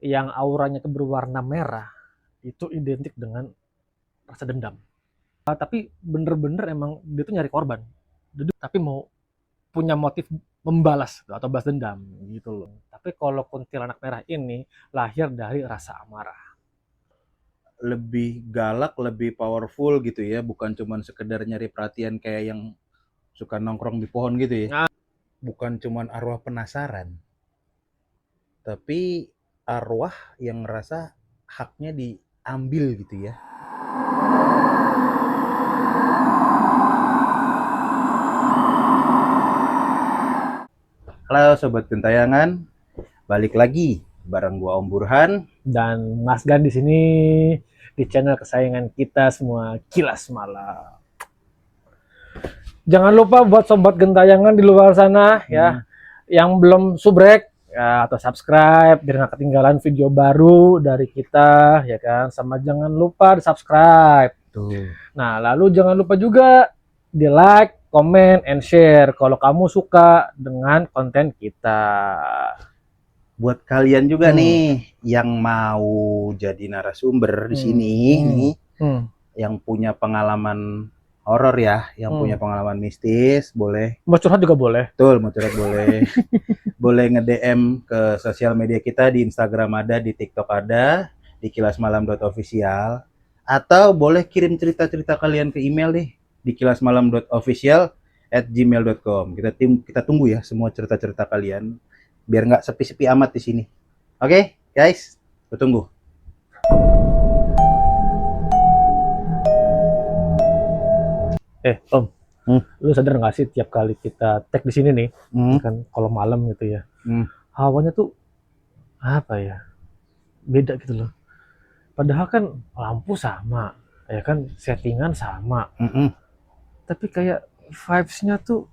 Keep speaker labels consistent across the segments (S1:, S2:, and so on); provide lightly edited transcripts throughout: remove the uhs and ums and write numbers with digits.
S1: yang auranya itu berwarna merah itu identik dengan rasa dendam. Tapi bener-bener emang dia tuh nyari korban. Tapi mau punya motif membalas atau balas dendam gitu loh. Tapi kalau kuntilanak merah ini lahir dari rasa amarah.
S2: Lebih galak, lebih powerful gitu ya, bukan cuman sekedar nyari perhatian kayak yang suka nongkrong di pohon gitu ya.
S1: Nah,
S2: Bukan cuman arwah penasaran, tapi arwah yang ngerasa haknya diambil gitu ya. Halo Sobat Gentayangan, balik lagi bareng gua Om Burhan.
S1: dan Mas Gan di sini di channel kesayangan kita semua, Kilas Malam. Jangan lupa buat sobat gentayangan di luar sana ya, yang belum subrek ya, atau subscribe biar nggak ketinggalan video baru dari kita ya kan. Sama jangan lupa di subscribe.
S2: Tuh.
S1: Nah, lalu jangan lupa juga di like, comment, and share kalau kamu suka dengan konten kita.
S2: Buat kalian juga nih yang mau jadi narasumber di sini nih, yang punya pengalaman horor ya, yang punya pengalaman mistis, boleh.
S1: Mau curhat juga boleh.
S2: Betul, mau curhat boleh. Boleh nge-DM ke sosial media kita, di Instagram ada, di TikTok ada, di kilasmalam.official, atau boleh kirim cerita-cerita kalian ke email deh di kilasmalam.official@gmail.com. Kita tunggu ya semua cerita-cerita kalian, biar nggak sepi-sepi amat di sini. Oke, guys, kita tunggu.
S1: Om, lu sadar nggak sih tiap kali kita tag di sini nih, kan kalau malam gitu ya, hawanya tuh apa ya, beda gitu loh. Padahal kan lampu sama, ya kan settingan sama, tapi kayak vibes-nya tuh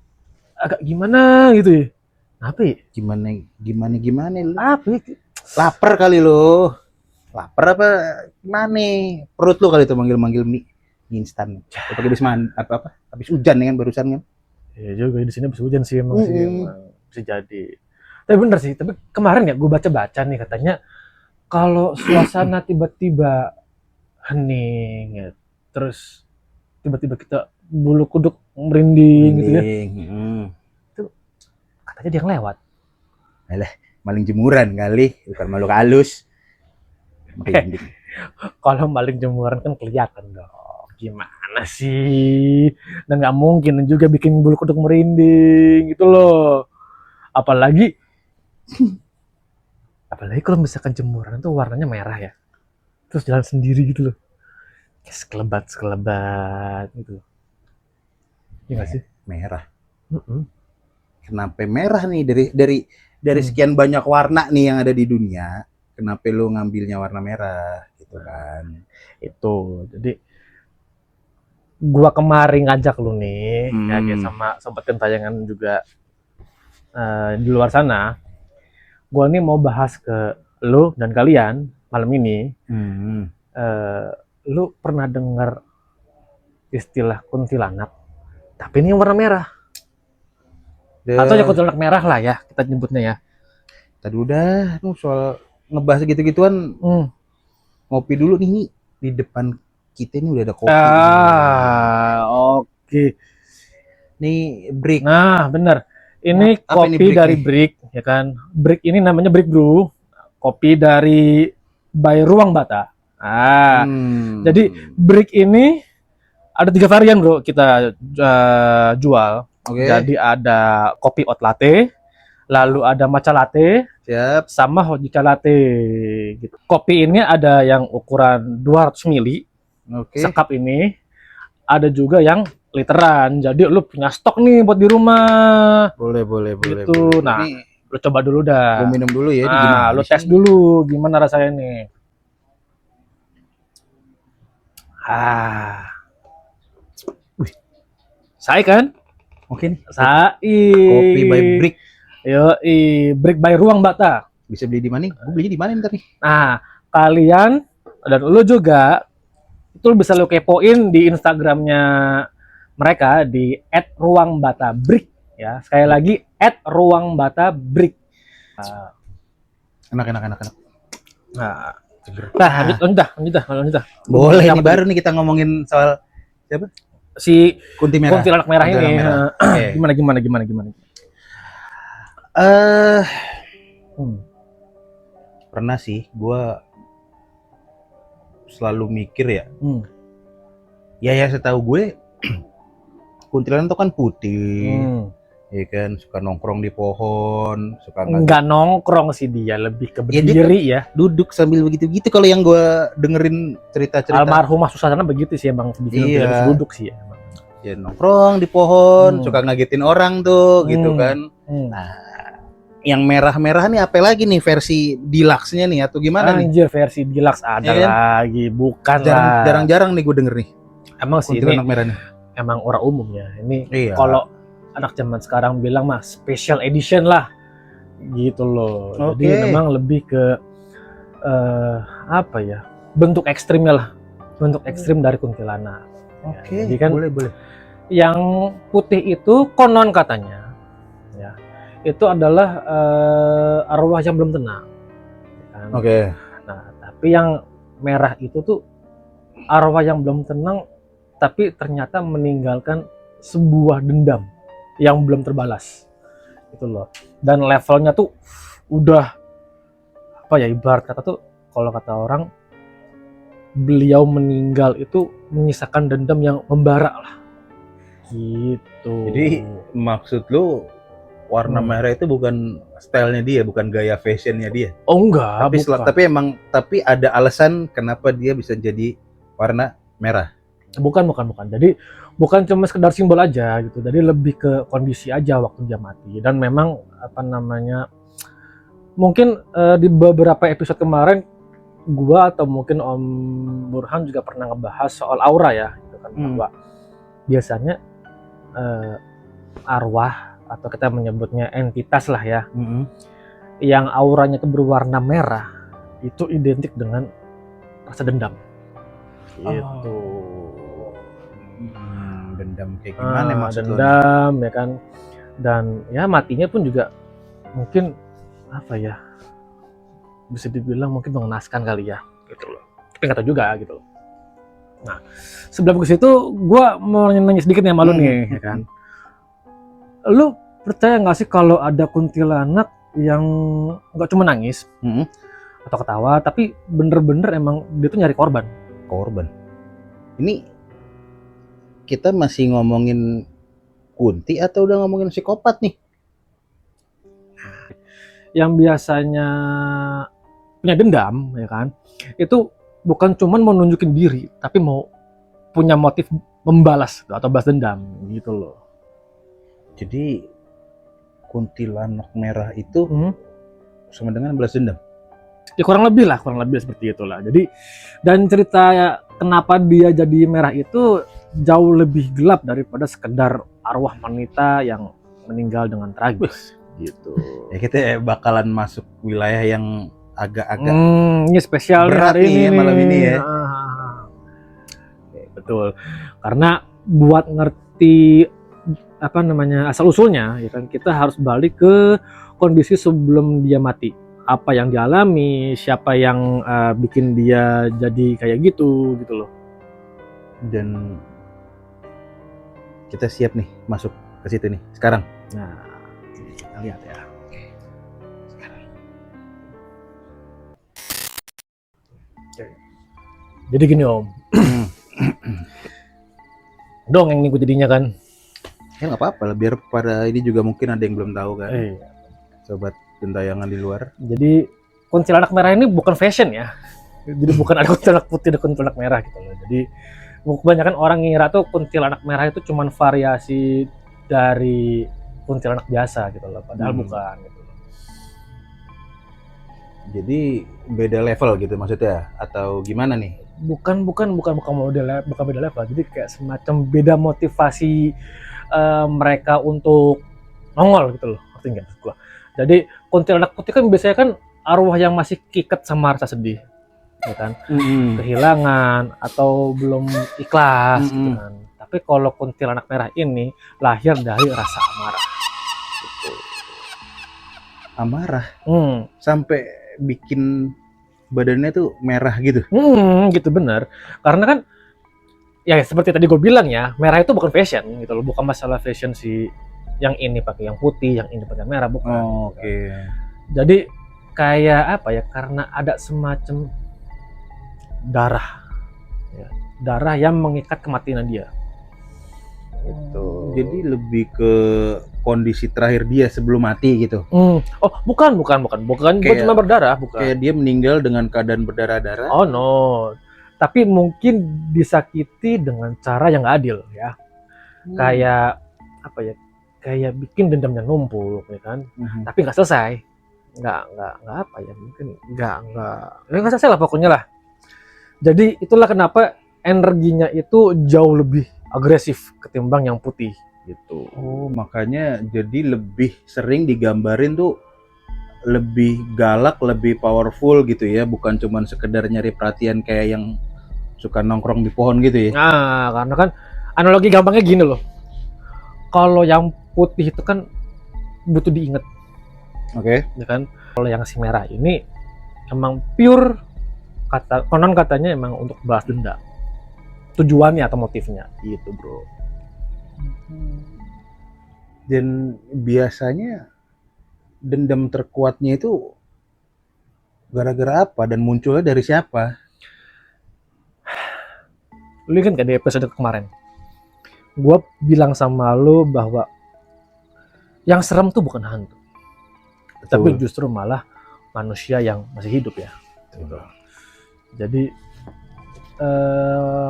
S1: agak gimana gitu ya. Apa ya?
S2: Gimana lu?
S1: Apa ya?
S2: Lapar kali lo. Lapar apa gimana? Perut lu kali itu manggil-manggil mie instan. Pakai habis hujan kan barusan kan.
S1: Ya juga di sini habis hujan sih emang sih, emang bisa jadi. Tapi bener sih, tapi kemarin ya gue baca-baca nih katanya kalau suasana tiba-tiba hening ya, terus tiba-tiba kita bulu kuduk merinding gitu ya. Itu katanya dia yang lewat.
S2: Alah, maling jemuran kali, bukan makhluk halus.
S1: Kalau maling jemuran kan kelihatan dong. Gimana sih? Dan nggak mungkin juga bikin bulu kuduk merinding gitu loh. Apalagi kalau misalkan jemuran tuh warnanya merah ya. Terus jalan sendiri gitu loh. Kayak sekelebat gitu. Iya nggak sih?
S2: Merah. Kenapa merah nih dari sekian banyak warna nih yang ada di dunia? Kenapa lu ngambilnya warna merah gitu kan?
S1: Itu. Jadi gua kemarin ngajak lu nih, ya sama sobat gentayangan juga di luar sana. Gua nih mau bahas ke lu dan kalian malam ini. Lu pernah dengar istilah kuntilanak? Tapi ini yang warna merah. Atau ya kuntilanak merah lah ya kita nyebutnya ya.
S2: Tadi udah soal ngebahas gitu-gituan, ngopi dulu nih di depan kita ini udah ada kopi.
S1: Oke.
S2: Nih Brick.
S1: Nah, bener. Ini kopi dari Brick, ya kan. Brick ini namanya Brick Brew. Kopi dari by Ruang Bata. Jadi Brick ini ada 3 varian bro kita jual. Jadi ada kopi hot latte, lalu ada matcha latte, sama hojicha latte. Gitu. Kopi ini ada yang ukuran 200 ml, sekap ini. Ada juga yang literan. Jadi lu punya stok nih buat di rumah.
S2: Boleh.
S1: Gitu. Nah, lu coba dulu dah.
S2: Lu minum dulu ya.
S1: Nah, lu tes dulu gimana rasanya nih. Wih. Sai kan?
S2: Oke nih.
S1: Sai.
S2: Kopi by Brick.
S1: Brick by Ruang Bata.
S2: Bisa beli di mana? Gue belinya di mana ntar nih?
S1: Nah, kalian dan lu juga itu bisa lo kepoin di Instagramnya mereka di @ruangbatabrick ya. Sekali lagi @ruangbatabrick.
S2: Enak.
S1: Nah, lanjut dah.
S2: Boleh nih, baru nih kita ngomongin soal siapa?
S1: Si
S2: Kuntilanak
S1: merah ini.
S2: Okay.
S1: Gimana?
S2: Pernah sih, gua selalu mikir ya. Ya setahu gue kuntilanak tuh kan putih. Ya kan, suka nongkrong di pohon, suka
S1: nggak nongkrong sih, dia lebih ke berdiri ya,
S2: duduk sambil begitu-gitu. Kalau yang gue dengerin cerita-cerita
S1: almarhumah Susana begitu sih emang, di film bisa duduk sih ya, emang.
S2: Ya nongkrong di pohon, suka ngagetin orang tuh gitu kan. Nah, yang merah-merah nih apa lagi nih, versi deluxe-nya nih atau gimana nih?
S1: Anjir, versi deluxe ada lagi, bukan lah.
S2: Jarang-jarang nih gue denger nih.
S1: Emang sih ini
S2: merah nih.
S1: Emang orang umum ya. Ini kalau anak zaman sekarang bilang mah special edition lah gitu loh. Jadi memang lebih ke apa ya, bentuk ekstrimnya lah, bentuk ekstrim dari kuntilanak.
S2: Ya,
S1: jadi kan
S2: boleh.
S1: Yang putih itu konon katanya ya, itu adalah arwah yang belum tenang kan? Nah, tapi yang merah itu tuh arwah yang belum tenang, tapi ternyata meninggalkan sebuah dendam yang belum terbalas gitu loh. Dan levelnya tuh udah apa ya, ibarat kata tuh, kalau kata orang, beliau meninggal itu menyisakan dendam yang membara lah gitu.
S2: Jadi maksud lu warna merah itu bukan stylenya dia, bukan gaya fashionnya dia?
S1: Oh enggak,
S2: tapi ada alasan kenapa dia bisa jadi warna merah?
S1: Bukan. Jadi bukan cuma sekedar simbol aja gitu. Jadi lebih ke kondisi aja waktu dia mati. Dan memang apa namanya, mungkin di beberapa episode kemarin gua atau mungkin Om Burhan juga pernah ngebahas soal aura ya gitu kan, bahwa biasanya arwah atau kita menyebutnya entitas lah ya, yang auranya itu berwarna merah itu identik dengan rasa dendam gitu.
S2: Dendam kayak gimana maksudnya?
S1: Dendam ya kan, dan ya matinya pun juga mungkin apa ya, bisa dibilang mungkin mengenaskan kali ya gitu loh, tapi nggak tahu juga gitu loh. Nah, sebelum ke situ gue mau nanya sedikit nih sama lu nih ya kan, lu percaya nggak sih kalau ada kuntilanak yang nggak cuma nangis atau ketawa, tapi bener-bener emang dia tuh nyari korban?
S2: Ini kita masih ngomongin kunti atau udah ngomongin psikopat nih?
S1: Yang biasanya punya dendam ya kan, itu bukan cuman mau nunjukin diri, tapi mau punya motif membalas atau balas dendam gitu loh.
S2: Jadi kuntilanak merah itu sama dengan balas dendam?
S1: Ya kurang lebih seperti itulah. Jadi, dan cerita kenapa dia jadi merah itu jauh lebih gelap daripada sekedar arwah wanita yang meninggal dengan tragis gitu.
S2: Ya kita bakalan masuk wilayah yang agak-agak
S1: ini spesial
S2: berat
S1: hari ini
S2: malam ini ya.
S1: Betul. Karena buat ngerti apa namanya asal usulnya ya kan, kita harus balik ke kondisi sebelum dia mati. Apa yang dialami, siapa yang bikin dia jadi kayak gitu loh.
S2: Dan kita siap nih masuk ke situ nih sekarang.
S1: Nah, kita lihat ya. Jadi gini Om, dongeng nih gue jadinya kan.
S2: Ya nggak apa-apa lah, biar pada ini juga mungkin ada yang belum tahu kan. Sobat gentayangan di luar.
S1: Jadi kuntilanak merah ini bukan fashion ya. Jadi bukan ada kuntilanak putih, ada kuntilanak merah gitu loh. Jadi kebanyakan orang ngira tuh kuntilanak merah itu cuman variasi dari kuntilanak biasa gitu loh. Padahal bukan gitu.
S2: Jadi beda level gitu maksudnya atau gimana nih?
S1: Bukan beda level. Jadi kayak semacam beda motivasi mereka untuk nongol gitu loh. Ngerti nggak maksud gua? Jadi kuntilanak putih kan biasanya kan arwah yang masih kiket sama rasa sedih, ya kan, kehilangan atau belum ikhlas, gitu kan. Tapi kalau kuntilanak merah ini lahir dari rasa amarah. Gitu.
S2: Amarah, sampai bikin badannya tuh merah gitu.
S1: Gitu bener. Karena kan ya seperti tadi gue bilang ya, merah itu bukan fashion gitu loh, bukan masalah fashion si yang ini pakai yang putih, yang ini pakai merah, bukan.
S2: Oh, oke.
S1: Jadi kayak apa ya? Karena ada semacam darah, ya, darah yang mengikat kematian dia. Gitu.
S2: Jadi lebih ke kondisi terakhir dia sebelum mati gitu.
S1: Oh, bukan cuma berdarah, bukan.
S2: Kayak dia meninggal dengan keadaan berdarah-darah.
S1: Oh no, tapi mungkin disakiti dengan cara yang nggak adil ya. Kayak apa ya? Kayak bikin dendamnya numpuk, ya kan? Tapi nggak selesai, nggak apa ya? Mungkin nggak selesai lah pokoknya lah. Jadi itulah kenapa energinya itu jauh lebih agresif ketimbang yang putih gitu.
S2: Oh, makanya jadi lebih sering digambarin tuh lebih galak, lebih powerful gitu ya, bukan cuman sekedar nyari perhatian kayak yang suka nongkrong di pohon gitu ya.
S1: Nah, karena kan analogi gampangnya gini loh. Kalau yang putih itu kan butuh diingat.
S2: Oke.
S1: Ya kan? Kalau yang si merah ini emang pure konon katanya emang untuk balas dendam. Tujuannya atau motifnya gitu, bro.
S2: Dan biasanya dendam terkuatnya itu gara-gara apa dan munculnya dari siapa?
S1: Lu kan di episode kemarin, gue bilang sama lu bahwa yang serem tuh bukan hantu. Betul. Tapi justru malah manusia yang masih hidup ya. Betul. Jadi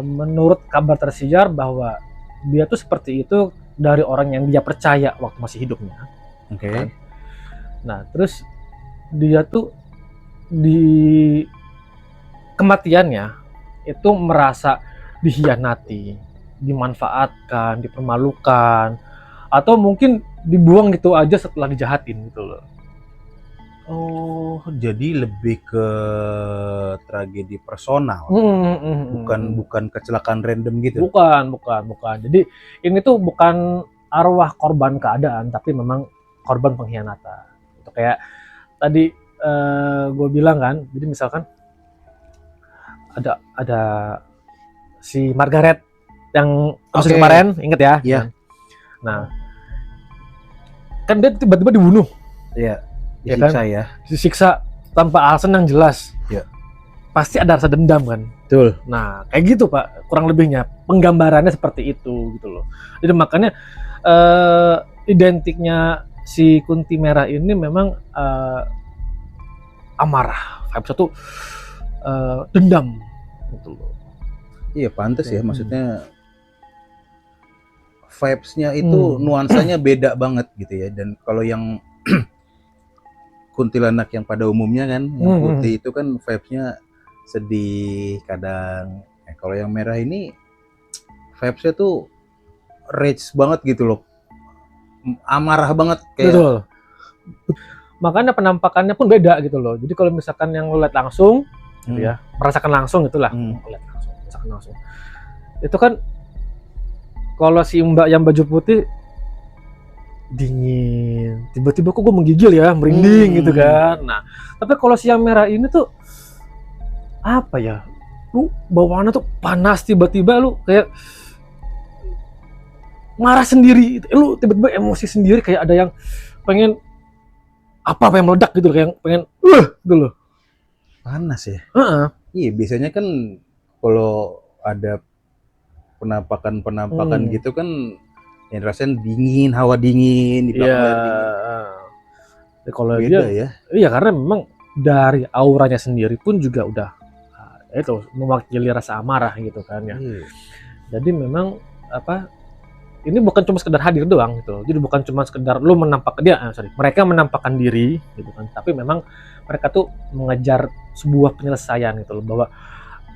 S1: menurut kabar tersiar bahwa dia tuh seperti itu dari orang yang dia percaya waktu masih hidupnya.
S2: Oke. Okay.
S1: Nah, terus dia tuh di kematiannya itu merasa dihianati, dimanfaatkan, dipermalukan, atau mungkin dibuang gitu aja setelah dijahatin gitu loh.
S2: Oh, jadi lebih ke tragedi personal, bukan kecelakaan random gitu.
S1: Bukan. Jadi ini tuh bukan arwah korban keadaan, tapi memang korban pengkhianatan. Itu kayak tadi gue bilang kan, jadi misalkan ada si Margaret yang episode kemarin, inget ya?
S2: Iya.
S1: Nah, kan dia tiba-tiba dibunuh.
S2: Iya.
S1: Disiksa kan? Ya. Disiksa tanpa alasan yang jelas.
S2: Iya.
S1: Pasti ada rasa dendam kan.
S2: Betul.
S1: Nah, kayak gitu Pak, kurang lebihnya penggambarannya seperti itu gitu loh. Jadi makanya identiknya si Kunti Merah ini memang amarah. Vibes itu dendam gitu loh.
S2: Iya, pantas ya, maksudnya vibes-nya itu nuansanya beda banget gitu ya. Dan kalau yang kuntilanak yang pada umumnya kan, yang putih itu kan vibes-nya sedih kadang. Kalau yang merah ini vibes-nya tuh rage banget gitu loh, amarah banget kayak.
S1: Betul. Makanya penampakannya pun beda gitu loh. Jadi kalau misalkan yang lo lihat langsung, gitu ya, merasakan langsung itulah, lihat langsung, merasakan langsung. Itu kan kalau si Mbak yang baju putih dingin, tiba-tiba kok gue menggigil ya, merinding gitu kan. Nah, tapi kalau si yang merah ini tuh apa ya? Lu bawaannya tuh panas, tiba-tiba lu kayak marah sendiri, lu tiba-tiba emosi sendiri, kayak ada yang pengen apa yang meledak gitu, kayak pengen gitu loh.
S2: Panas ya? Iya, biasanya kan kalau ada penampakan gitu kan yang rasain dingin, hawa dingin di belakang dingin.
S1: Kalau dia ya? Iya, karena memang dari auranya sendiri pun juga udah itu mewakili rasa amarah gitu kan ya. Jadi memang apa, ini bukan cuma sekedar hadir doang gitu. Jadi bukan cuma sekedar lu menampakkan mereka menampakkan diri gitu kan, tapi memang mereka tuh mengejar sebuah penyelesaian gitu loh, bahwa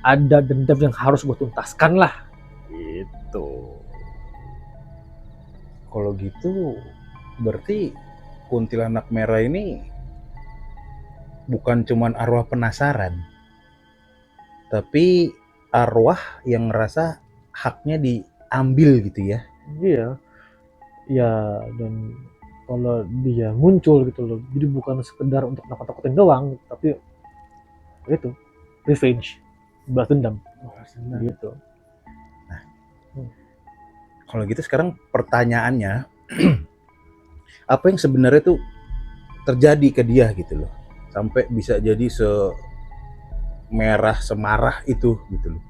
S1: ada dendam yang harus gue tuntaskan lah gitu.
S2: Kalau gitu berarti kuntilanak merah ini bukan cuman arwah penasaran, tapi arwah yang ngerasa haknya diambil gitu ya.
S1: Iya, ya, dan kalau dia muncul gitu loh, jadi bukan sekedar untuk nakut-nakutin doang, tapi itu revenge, balas dendam gitu.
S2: Nah, kalau gitu sekarang pertanyaannya, apa yang sebenarnya tuh terjadi ke dia gitu loh, sampai bisa jadi semerah semarah itu gitu loh.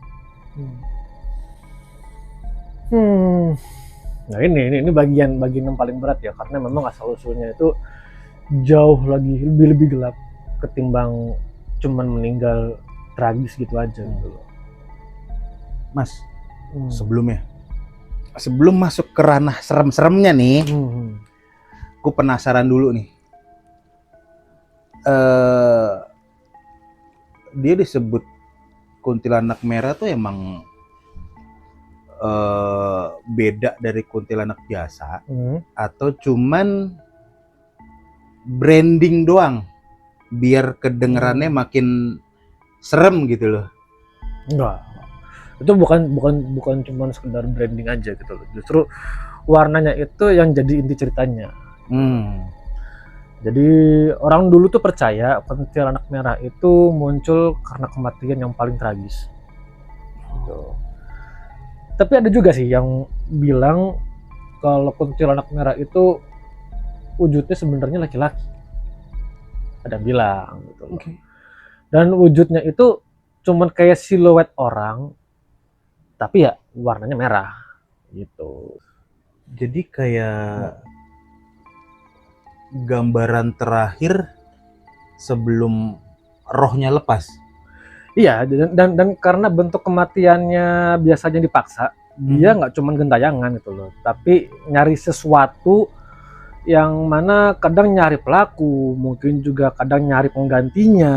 S1: Nah ini bagian yang paling berat ya, karena memang asal usulnya itu jauh lagi lebih gelap ketimbang cuman meninggal tragis gitu aja gitu loh.
S2: Mas, sebelum masuk ke ranah serem-seremnya nih, aku penasaran dulu nih. Dia disebut kuntilanak merah tuh emang beda dari kuntilanak biasa, atau cuman branding doang biar kedengerannya makin serem gitu loh?
S1: Enggak, itu bukan cuma sekedar branding aja gitu loh, justru warnanya itu yang jadi inti ceritanya. Jadi orang dulu tuh percaya kuntilanak merah itu muncul karena kematian yang paling tragis gitu. Tapi ada juga sih yang bilang kalau kuntilanak merah itu wujudnya sebenarnya laki-laki, ada yang bilang gitu. Dan wujudnya itu cuman kayak siluet orang, tapi ya warnanya merah gitu.
S2: Jadi kayak gambaran terakhir sebelum rohnya lepas.
S1: Iya, dan karena bentuk kematiannya biasanya dipaksa, dia nggak cuma gentayangan gitu loh, tapi nyari sesuatu yang mana kadang nyari pelaku, mungkin juga kadang nyari penggantinya,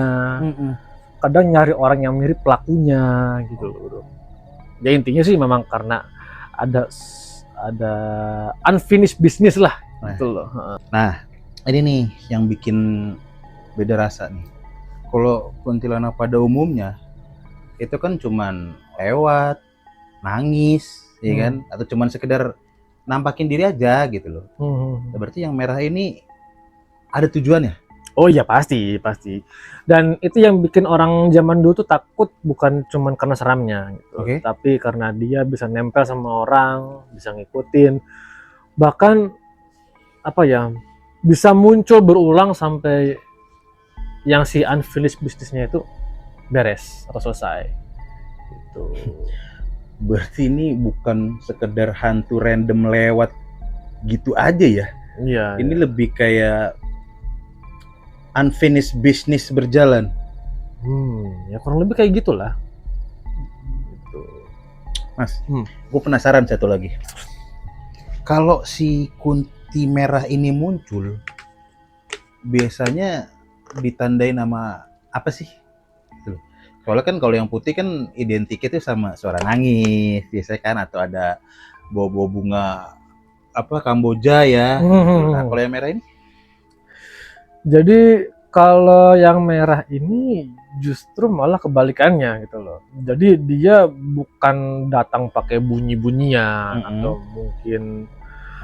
S1: kadang nyari orang yang mirip pelakunya gitu loh. Ya intinya sih memang karena ada unfinished business lah gitu loh.
S2: Nah, ini nih yang bikin beda rasa nih. Kalau kuntilanak pada umumnya itu kan cuman lewat, nangis, ya kan, atau cuman sekedar nampakin diri aja gitu loh. Berarti yang merah ini ada tujuannya?
S1: Oh iya pasti. Dan itu yang bikin orang zaman dulu tuh takut bukan cuman karena seramnya gitu, tapi karena dia bisa nempel sama orang, bisa ngikutin, bahkan apa ya, bisa muncul berulang sampai yang si unfinished business-nya itu beres atau selesai gitu.
S2: Berarti ini bukan sekedar hantu random lewat gitu aja ya? Iya. Ini lebih kayak unfinished business berjalan.
S1: Ya kurang lebih kayak gitulah. Gitu.
S2: Mas, gue penasaran satu lagi. Kalau si kunti merah ini muncul, biasanya ditandai nama apa sih? Soalnya kan kalau yang putih kan identiknya tuh sama suara nangis biasanya kan, atau ada bawa bunga apa Kamboja ya. Nah, kalau yang merah ini?
S1: Jadi kalau yang merah ini justru malah kebalikannya gitu loh. Jadi dia bukan datang pakai bunyi-bunyian atau mungkin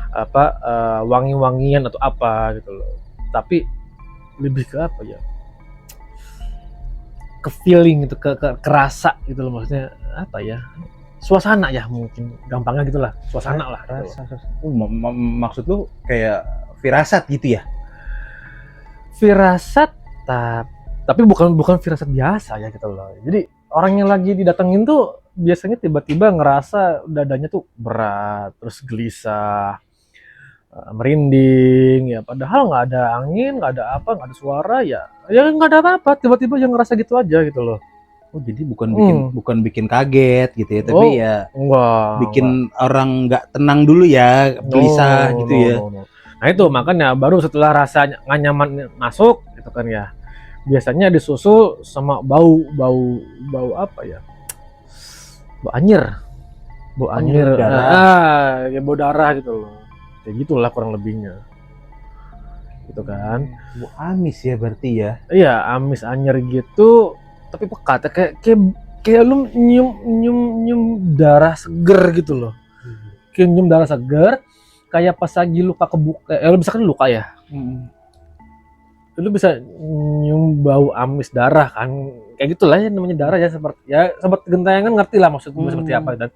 S1: apa wangi-wangian atau apa gitu loh. Tapi lebih ke apa ya? Ke feeling gitu, kerasa gitu loh, maksudnya apa ya, suasana ya mungkin gampangnya gitulah, suasana lah
S2: rasa. Maksud lu kayak firasat gitu ya?
S1: Firasat, tapi bukan firasat biasa ya gitu loh. Jadi orang yang lagi didatengin tuh biasanya tiba-tiba ngerasa dadanya tuh berat, terus gelisah, merinding ya, padahal nggak ada angin, nggak ada apa, nggak ada suara, ya nggak ada apa-apa, tiba-tiba yang ngerasa gitu aja gitu loh.
S2: Oh jadi bukan bikin kaget gitu ya, tapi ya bikin orang nggak tenang dulu ya, gelisah gitu ya.
S1: Nah itu makanya baru setelah rasanya nggak nyaman masuk gitu kan ya, biasanya disusul sama bau apa ya, bau anyir, ya bau darah gitu loh. Kayak gitulah kurang lebihnya gitu kan.
S2: Amis ya berarti ya?
S1: Iya, amis anyir gitu, tapi pekat, kayak lu nyium darah seger gitu loh. Kayak nyium darah seger, kayak pas lagi luka kebuka, lu bisa kan luka ya, lu bisa nyium bau amis darah kan, kayak gitulah ya namanya darah ya, seperti gentayangan, ngerti lah maksudnya seperti apa dan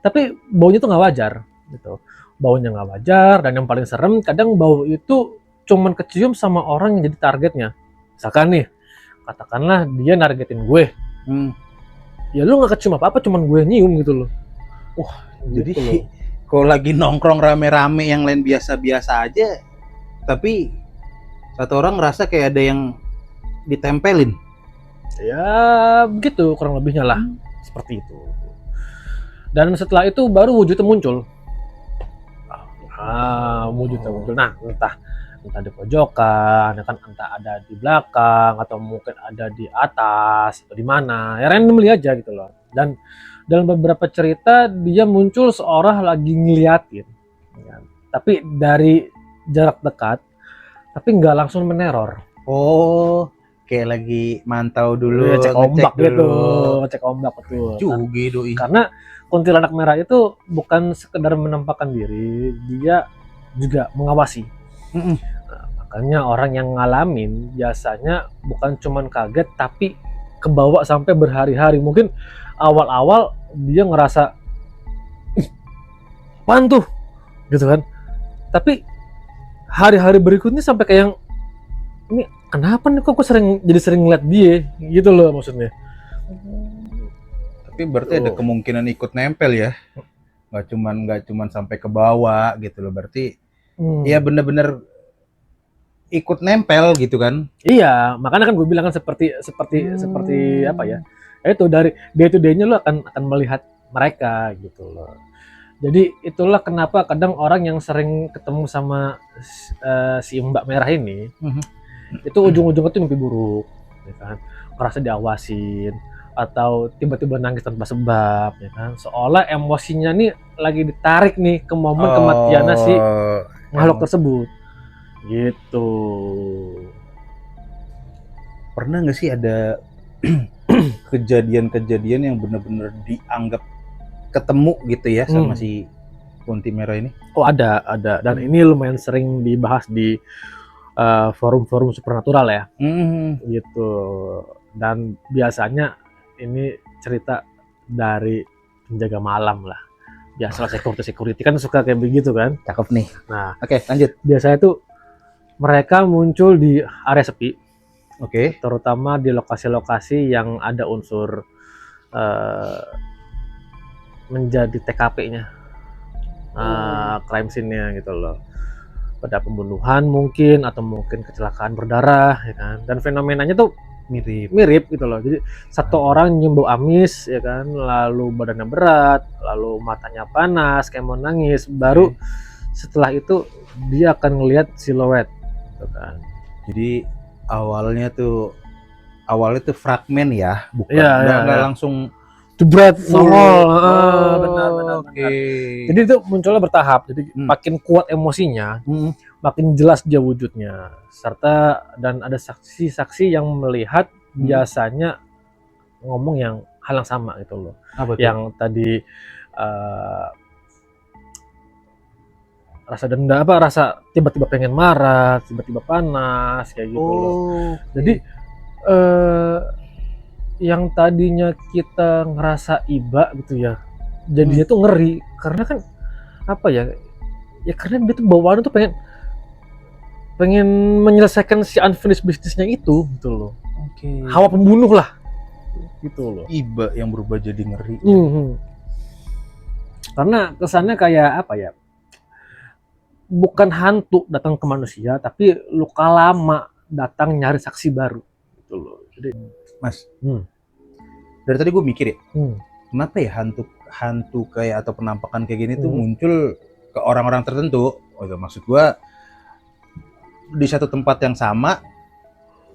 S1: tapi baunya tuh nggak wajar gitu, baunya nggak wajar. Dan yang paling serem kadang bau itu cuman kecium sama orang yang jadi targetnya. Misalkan nih, katakanlah dia nargetin gue, ya lu nggak kecium apa-apa, cuman gue nyium gitu loh. Wah,
S2: jadi
S1: gitu
S2: kalau lagi nongkrong rame-rame yang lain biasa-biasa aja, tapi satu orang ngerasa kayak ada yang ditempelin.
S1: Ya begitu kurang lebihnya lah, seperti itu. Dan setelah itu baru wujudnya muncul. Wujudnya muncul. Nah, entah di pojokan, ya kan, entah ada di belakang atau mungkin ada di atas atau di mana. Ya randomly aja gitu loh. Dan dalam beberapa cerita dia muncul seorang lagi ngeliatin, ya. Tapi dari jarak dekat, tapi nggak langsung meneror.
S2: Oh, kayak lagi mantau dulu,
S1: Ya, cek ombak gitu,
S2: cek
S1: ombak betul.
S2: Juga doi.
S1: Karena kuntilanak merah itu bukan sekedar menampakkan diri, dia juga mengawasi. Nah, makanya orang yang ngalamin biasanya bukan cuman kaget, tapi kebawa sampai berhari-hari. Mungkin awal-awal dia ngerasa, ih, apaan tuh? Gitu kan. Tapi hari-hari berikutnya sampai kayak yang, ini kenapa nih kok gue jadi sering ngeliat dia gitu loh maksudnya.
S2: Tapi berarti ada kemungkinan ikut nempel ya, nggak cuman sampai ke bawah gitu loh. Berarti ya bener-bener ikut nempel gitu kan.
S1: Iya, makanya kan gue bilang kan seperti apa ya, itu dari day to day-nya lo akan melihat mereka gitu loh. Jadi itulah kenapa kadang orang yang sering ketemu sama si Mbak Merah ini, itu ujung-ujungnya tuh mimpi buruk, ya kan? Merasa diawasin atau tiba-tiba nangis tanpa sebab, ya kan? Seolah emosinya nih lagi ditarik nih ke momen kematiannya si makhluk tersebut, gitu.
S2: Pernah nggak sih ada kejadian-kejadian yang benar-benar dianggap ketemu gitu ya sama si Kunti Merah ini?
S1: Oh ada, dan ini lumayan sering dibahas di forum-forum supernatural ya, gitu. Dan biasanya ini cerita dari penjaga malam lah. Biasalah security kan suka kayak begitu kan.
S2: Cakep nih.
S1: Nah,
S2: oke, lanjut.
S1: Biasanya tuh mereka muncul di area sepi.
S2: Oke.
S1: Terutama di lokasi-lokasi yang ada unsur menjadi TKP-nya, crime scene-nya gitu loh. Pada pembunuhan mungkin, atau mungkin kecelakaan berdarah, ya kan. Dan fenomenanya tuh mirip gitu loh. Jadi satu orang nyium bau amis, ya kan, lalu badannya berat, lalu matanya panas kayak mau nangis, baru setelah itu dia akan ngelihat siluet gitu kan.
S2: Jadi awalnya tuh fragmen ya, bukan nggak langsung
S1: jebret nongol. Benar. Jadi itu munculnya bertahap. Jadi makin kuat emosinya, makin jelas dia wujudnya. Serta dan ada saksi-saksi yang melihat, biasanya ngomong yang hal yang sama gitu loh. Yang tadi rasa denda, rasa tiba-tiba pengen marah, tiba-tiba panas kayak gitu loh. Jadi yang tadinya kita ngerasa iba gitu ya, jadinya tuh ngeri, karena kan apa ya karena dia tuh bawaannya tuh pengen menyelesaikan si unfinished business-nya itu gitu loh. Hawa pembunuh lah gitu loh.
S2: Iba yang berubah jadi ngeri.
S1: Karena kesannya kayak apa ya, bukan hantu datang ke manusia, tapi luka lama datang nyari saksi baru gitu loh. Jadi
S2: Mas, dari tadi gue mikir ya, kenapa ya hantu kayak atau penampakan kayak gini tuh muncul ke orang-orang tertentu? Maksud gue di satu tempat yang sama,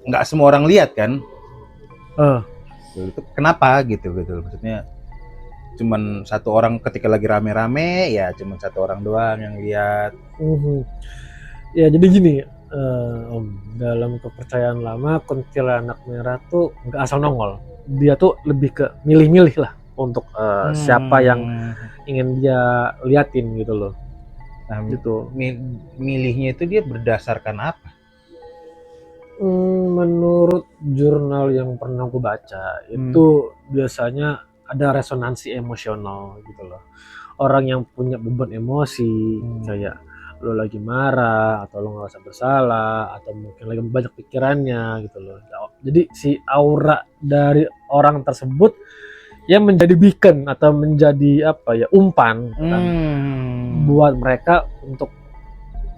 S2: nggak semua orang lihat kan? Itu kenapa gitu? Maksudnya cuman satu orang ketika lagi rame-rame, ya cuman satu orang doang yang lihat.
S1: Ya jadi gini, dalam kepercayaan lama, kuntilanak merah tuh nggak asal nongol. Dia tuh lebih ke milih-milih lah untuk siapa yang ingin dia liatin gitu loh.
S2: Nah, gitu. Milihnya itu dia berdasarkan apa?
S1: Menurut jurnal yang pernah gue baca, itu biasanya ada resonansi emosional gitu loh. Orang yang punya beban emosi, kayak lo lagi marah, atau lo ngerasa bersalah, atau mungkin lagi banyak pikirannya gitu loh. Jadi si aura dari orang tersebut yang menjadi beacon atau menjadi apa ya, umpan gitu kan, buat mereka untuk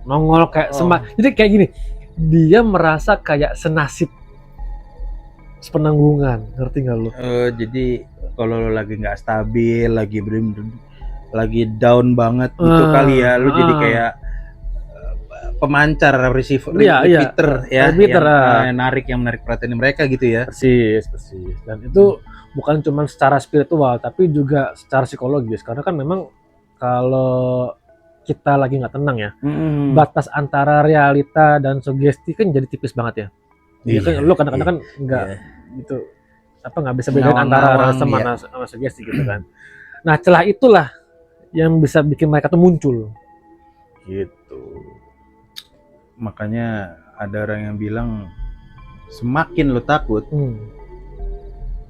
S1: nongol kayak jadi kayak gini, dia merasa kayak senasib sepenanggungan, ngerti nggak lu?
S2: Jadi kalau lo lagi nggak stabil, lagi down banget gitu kali ya, lu jadi kayak pemancar repeater ya, yang menarik perhatian mereka gitu ya.
S1: Persis. Dan itu bukan cuma secara spiritual, tapi juga secara psikologis, karena kan memang kalau kita lagi nggak tenang ya, batas antara realita dan sugesti kan jadi tipis banget ya. Iya kan, lu kadang-kadang kan nggak gitu, apa nggak bisa bedain antara rasa mana sama sugesti gitu kan. Nah, celah itulah yang bisa bikin mereka tuh muncul gitu.
S2: Makanya ada orang yang bilang semakin lo takut,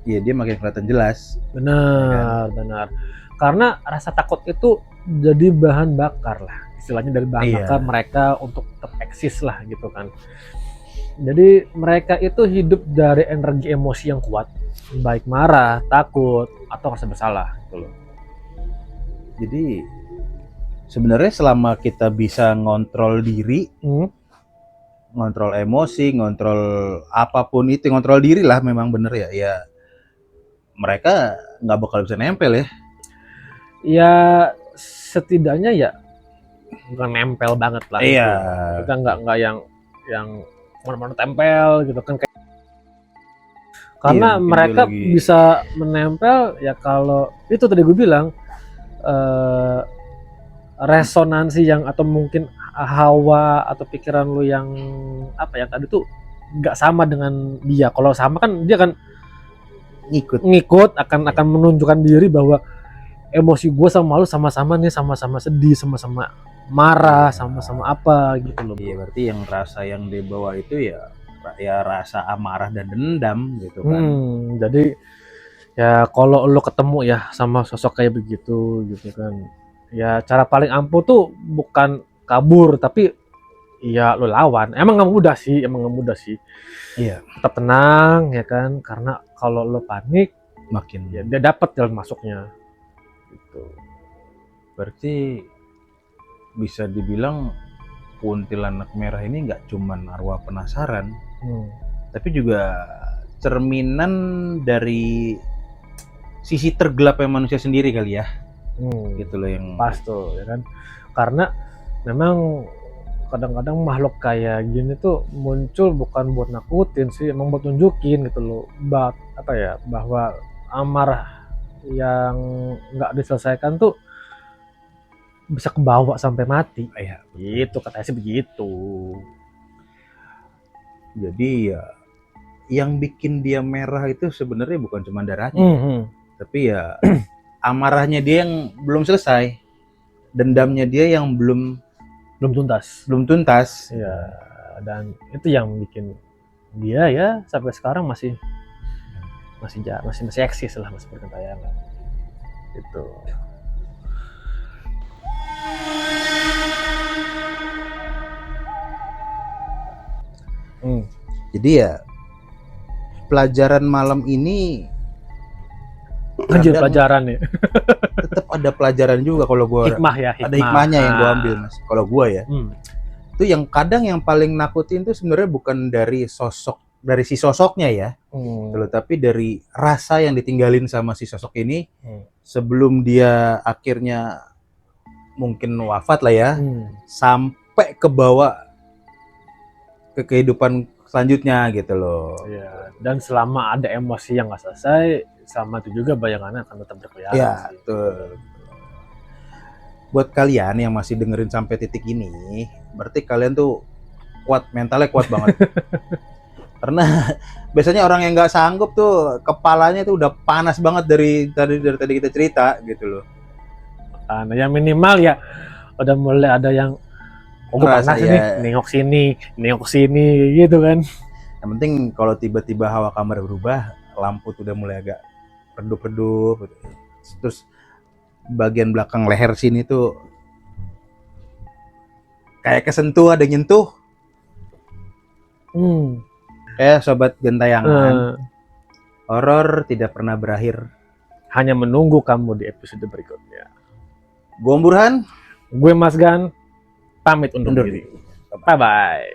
S2: ya dia makin kelihatan jelas.
S1: Benar. Karena rasa takut itu jadi bahan bakar lah, istilahnya dari bahan bakar mereka untuk tetap eksis lah gitu kan. Jadi mereka itu hidup dari energi emosi yang kuat, baik marah, takut, atau rasa bersalah gitu loh.
S2: Jadi sebenarnya selama kita bisa ngontrol diri, ngontrol emosi, ngontrol apapun itu, ngontrol diri lah, memang bener ya mereka nggak bakal bisa nempel ya.
S1: Ya setidaknya ya nggak nempel banget lah.
S2: Iya.
S1: Gitu. Kita nggak yang mana-mana tempel gitu kan, kayak karena mereka bisa menempel ya kalau itu tadi gue bilang resonansi yang, atau mungkin hawa atau pikiran lu yang apa ya tadi tuh nggak sama dengan dia. Kalau sama kan dia kan ngikut akan menunjukkan diri bahwa emosi gue sama lu sama-sama nih, sama-sama sedih, sama-sama marah, sama-sama apa gitu loh.
S2: Iya, berarti yang rasa yang dibawa itu ya rasa amarah dan dendam gitu kan.
S1: Jadi ya kalau lo ketemu ya sama sosok kayak begitu gitu kan, ya cara paling ampuh tuh bukan kabur, tapi ya lo lawan. Emang nggak mudah sih. Iya. Tetap tenang ya kan, karena kalau lo panik
S2: makin
S1: ya dia dapat jalan masuknya gitu.
S2: Berarti bisa dibilang kuntilanak merah ini nggak cuman arwah penasaran, tapi juga cerminan dari sisi tergelapnya manusia sendiri kali ya. Gitu loh yang
S1: pas tuh ya kan, karena memang kadang-kadang makhluk kayak gini tuh muncul bukan buat nakutin sih, emang buat tunjukin gitu loh, bahwa amarah yang nggak diselesaikan tuh bisa kebawa sampai mati.
S2: Ya,
S1: gitu katanya sih begitu.
S2: Jadi ya yang bikin dia merah itu sebenarnya bukan cuma darahnya, tapi ya amarahnya dia yang belum selesai, dendamnya dia yang belum tuntas.
S1: Ya, dan itu yang bikin dia ya sampai sekarang masih eksis lah, masih berkentayangan gitu.
S2: Jadi ya pelajaran malam ini
S1: pelajaran ya.
S2: Tetap ada pelajaran juga kalau gue. Ada hikmahnya yang gue ambil, Mas. Kalau gue ya. Itu yang kadang yang paling nakutin tuh sebenarnya bukan dari si sosoknya ya. Tapi dari rasa yang ditinggalin sama si sosok ini sebelum dia akhirnya mungkin wafat lah ya. Sampai ke bawah ke kehidupan selanjutnya gitu loh.
S1: Ya, dan selama ada emosi yang nggak selesai, sama itu juga bayangannya akan tetap berkeliaran.
S2: Ya, betul. Buat kalian yang masih dengerin sampai titik ini, berarti kalian tuh mentalnya kuat banget. Karena biasanya orang yang nggak sanggup tuh kepalanya tuh udah panas banget dari tadi kita cerita gitu loh.
S1: Nah, yang minimal ya udah mulai ada yang panas nih, nengok sini gitu kan.
S2: Yang penting kalau tiba-tiba hawa kamar berubah, lampu tuh udah mulai agak redup-redup gitu. Terus bagian belakang leher sini tuh kayak kesentuh, ada nyentuh. Sobat Gentayangan, horor tidak pernah berakhir.
S1: Hanya menunggu kamu di episode berikutnya.
S2: Gue Om Burhan,
S1: gue Mas Gan, pamit undur diri. Bye-bye.